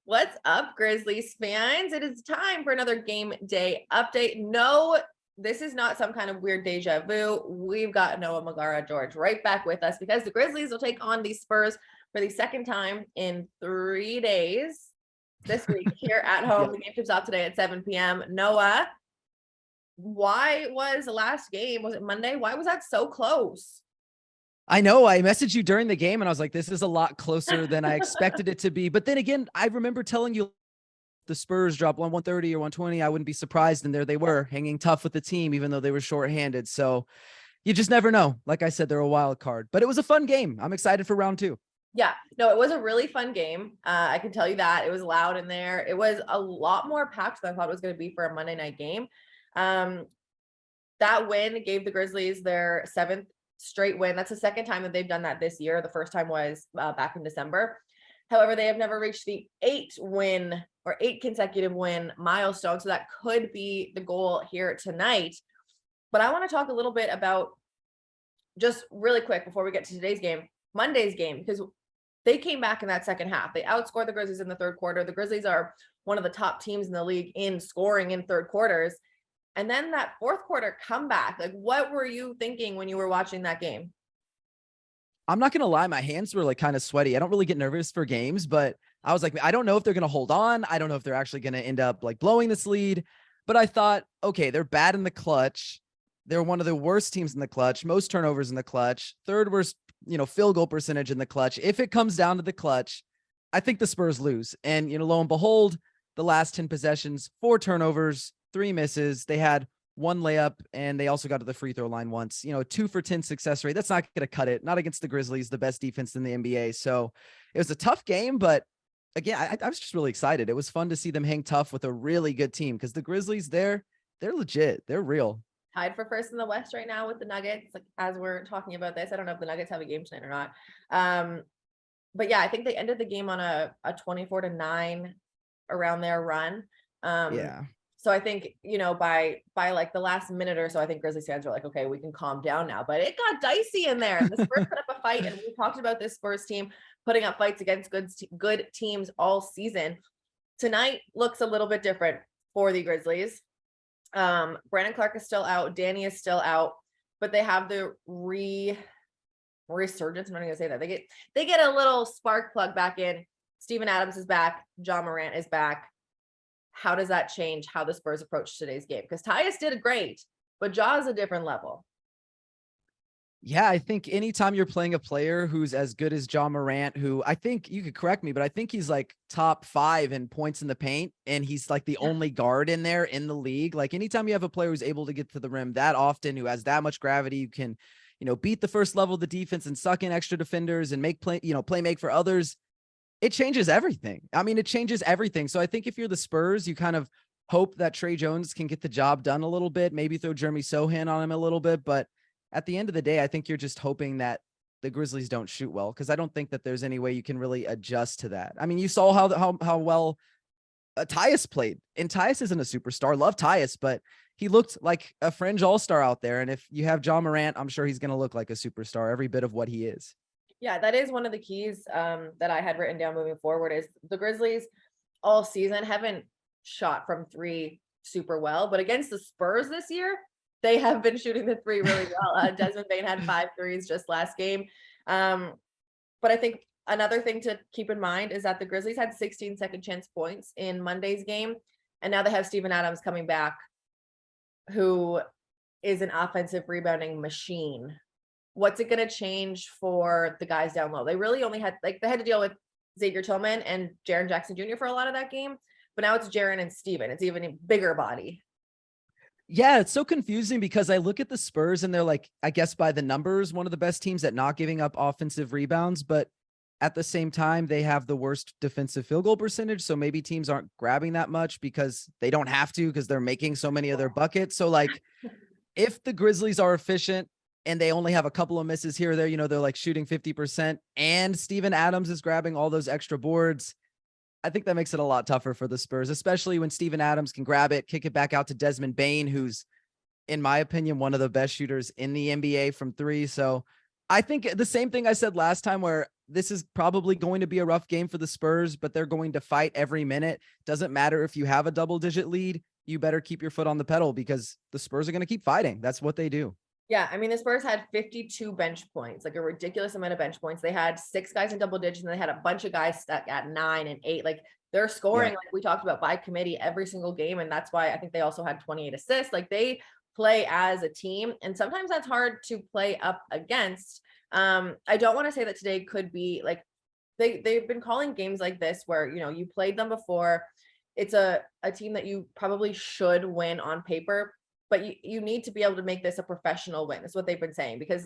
What's up, Grizzlies fans? It is time for another game day update. No, this is not some kind of weird deja vu. We've got Noah Magaro-George right back with us because the Grizzlies will take on the Spurs for the second time in 3 days this week here at home. The game tips off today at 7 p.m. Noah, why was the last game, was it Monday? Why was that so close? I know. I messaged you during the game and I was like, this is a lot closer than I expected it to be. But then again, I remember telling you the Spurs dropped 130 or 120. I wouldn't be surprised. And there they were hanging tough with the team, even though they were shorthanded. So you just never know. Like I said, they're a wild card, but it was a fun game. I'm excited for round 2. Yeah, no, it was a really fun game. I can tell you that. It was loud in there. It was a lot more packed than I thought it was going to be for a Monday night game. That win gave the Grizzlies their 7th straight win. That's the second time that they've done that this year. The first time was back in December. However, they have never reached the 8 consecutive win milestone. So that could be the goal here tonight. But I want to talk a little bit about, just really quick before we get to today's game, Monday's game, because they came back in that second half. They outscored the Grizzlies in the third quarter. The Grizzlies are one of the top teams in the league in scoring in third quarters. And then that fourth quarter comeback, like what were you thinking when you were watching that game? I'm not going to lie. My hands were like kind of sweaty. I don't really get nervous for games, but I was like, I don't know if they're going to hold on. I don't know if they're actually going to end up like blowing this lead, but I thought, okay, they're bad in the clutch. They're one of the worst teams in the clutch, most turnovers in the clutch, third worst, field goal percentage in the clutch. If it comes down to the clutch, I think the Spurs lose. And, lo and behold, the last 10 possessions, 4 turnovers, 3 misses. They had 1 layup and they also got to the free throw line once. 2 for 10 success rate. That's not going to cut it. Not against the Grizzlies, the best defense in the NBA. So it was a tough game, but again, I was just really excited. It was fun to see them hang tough with a really good team because the Grizzlies, they're legit. They're real. Tied for first in the West right now with the Nuggets. Like, as we're talking about this, I don't know if the Nuggets have a game tonight or not. But yeah, I think they ended the game on a 24-9 around their run. Yeah. So I think, by like the last minute or so, I think Grizzlies fans were like, okay, we can calm down now. But it got dicey in there. And the Spurs put up a fight, and we talked about this Spurs team putting up fights against good teams all season. Tonight looks a little bit different for the Grizzlies. Brandon Clark is still out. Danny is still out, but they have the resurgence. I'm not gonna say that. They get a little spark plug back in. Steven Adams is back. Ja Morant is back. How does that change how the Spurs approach today's game? Because Tyus did great, but Ja is a different level. Yeah, I think anytime you're playing a player who's as good as Ja Morant, who I think you could correct me, but I think he's like top 5 in points in the paint. And he's like the only guard in there in the league. Like anytime you have a player who's able to get to the rim that often, who has that much gravity, you can, beat the first level of the defense and suck in extra defenders and make play make for others. It changes everything. I mean, it changes everything. So I think if you're the Spurs, you kind of hope that Trey Jones can get the job done a little bit, maybe throw Jeremy Sohan on him a little bit. But at the end of the day, I think you're just hoping that the Grizzlies don't shoot well, because I don't think that there's any way you can really adjust to that. I mean, you saw how well Tyus played, and Tyus isn't a superstar. Love Tyus, but he looked like a fringe all-star out there. And if you have Ja Morant, I'm sure he's going to look like a superstar, every bit of what he is. Yeah, that is one of the keys that I had written down moving forward is the Grizzlies all season haven't shot from 3 super well, but against the Spurs this year, they have been shooting the 3 really well. Desmond Bane had 5 threes just last game. But I think another thing to keep in mind is that the Grizzlies had 16 second chance points in Monday's game. And now they have Steven Adams coming back, who is an offensive rebounding machine. What's it going to change for the guys down low? They really only had, they had to deal with Xavier Tillman and Jaren Jackson Jr. for a lot of that game. But now it's Jaren and Steven. It's even a bigger body. Yeah, it's so confusing because I look at the Spurs and they're like, I guess by the numbers, one of the best teams at not giving up offensive rebounds, but at the same time, they have the worst defensive field goal percentage. So maybe teams aren't grabbing that much because they don't have to, because they're making so many of their buckets. So like, if the Grizzlies are efficient and they only have a couple of misses here or there, they're like shooting 50% and Steven Adams is grabbing all those extra boards, I think that makes it a lot tougher for the Spurs, especially when Steven Adams can grab it, kick it back out to Desmond Bane, who's, in my opinion, one of the best shooters in the NBA from 3. So I think the same thing I said last time, where this is probably going to be a rough game for the Spurs, but they're going to fight every minute. Doesn't matter if you have a double-digit lead, you better keep your foot on the pedal because the Spurs are going to keep fighting. That's what they do. Yeah, I mean, the Spurs had 52 bench points, like a ridiculous amount of bench points. They had 6 guys in double digits, and they had a bunch of guys stuck at 9 and 8. Like they're scoring, like we talked about, by committee every single game, and that's why I think they also had 28 assists. Like they play as a team, and sometimes that's hard to play up against. I don't want to say that today could be like they've been calling games like this where you played them before. It's a team that you probably should win on paper, but you need to be able to make this a professional win. That's what they've been saying, because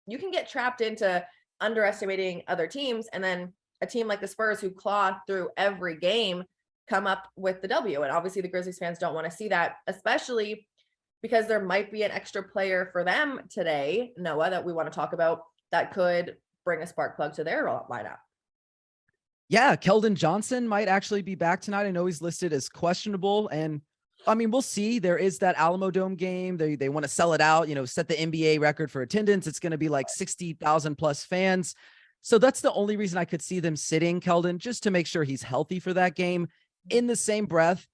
you can get trapped into underestimating other teams, and then a team like the Spurs, who claw through every game, come up with the W. And obviously the Grizzlies fans don't want to see that, especially because there might be an extra player for them today, Noah, that we want to talk about that could bring a spark plug to their lineup. Yeah, Keldon Johnson might actually be back tonight. I know he's listed as questionable, and I mean, we'll see. There is that Alamo Dome game. They want to sell it out, set the NBA record for attendance. It's going to be like 60,000 plus fans. So that's the only reason I could see them sitting Keldon, just to make sure he's healthy for that game. In the same breath,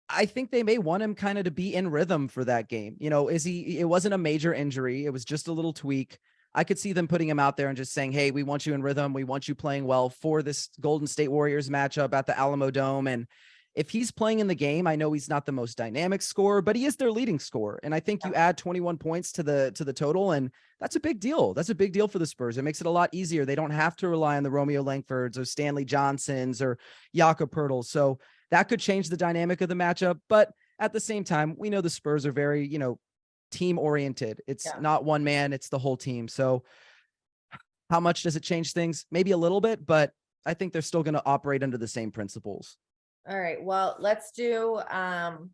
I think they may want him kind of to be in rhythm for that game. It wasn't a major injury. It was just a little tweak. I could see them putting him out there and just saying, hey, we want you in rhythm. We want you playing well for this Golden State Warriors matchup at the Alamo Dome. And if he's playing in the game, I know he's not the most dynamic scorer, but he is their leading scorer. And I think you add 21 points to the total, and that's a big deal. That's a big deal for the Spurs. It makes it a lot easier. They don't have to rely on the Romeo Langfords or Stanley Johnsons or Jakob Poeltl. So that could change the dynamic of the matchup. But at the same time, we know the Spurs are very, team oriented. It's not one man, it's the whole team. So how much does it change things? Maybe a little bit, but I think they're still going to operate under the same principles. All right. Well, let's do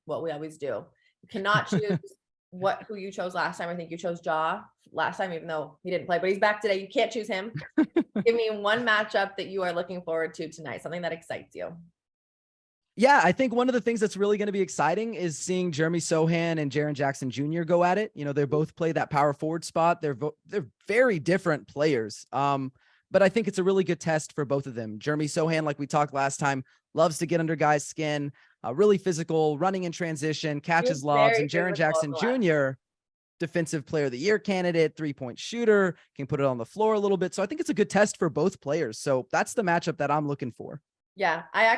what we always do. You cannot choose who you chose last time. I think you chose Ja last time, even though he didn't play, but he's back today. You can't choose him. Give me one matchup that you are looking forward to tonight, something that excites you. Yeah, I think one of the things that's really going to be exciting is seeing Jeremy Sohan and Jaren Jackson Jr. go at it. They both play that power forward spot. They're very different players. But I think it's a really good test for both of them. Jeremy Sohan, like we talked last time, loves to get under guys' skin, really physical, running in transition, catches lobs. And Jaren Jackson Jr., defensive player of the year candidate, 3-point shooter, can put it on the floor a little bit. So I think it's a good test for both players. So that's the matchup that I'm looking for. Yeah, I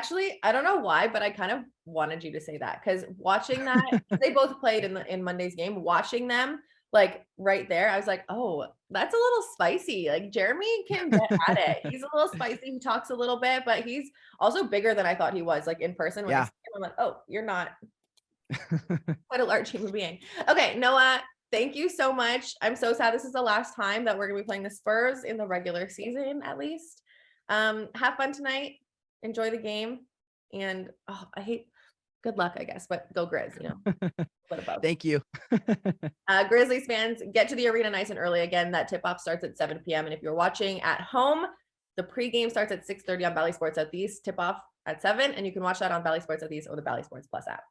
don't know why, but I kind of wanted you to say that, because watching that, they both played in Monday's game, watching them like right there, I was like, oh, that's a little spicy. Like Jeremy can get at it. He's a little spicy. He talks a little bit, but he's also bigger than I thought he was. Like in person, when I see him, I'm like, oh, you're not quite a large human being. Okay, Noah, thank you so much. I'm so sad this is the last time that we're gonna be playing the Spurs in the regular season, at least. Have fun tonight. Enjoy the game, and good luck, I guess, but go Grizz, What about? Thank you. Grizzlies fans, get to the arena nice and early. Again, that tip-off starts at 7 p.m. And if you're watching at home, the pregame starts at 6:30 on Bally Sports Southeast, tip-off at 7, and you can watch that on Bally Sports Southeast or the Bally Sports Plus app.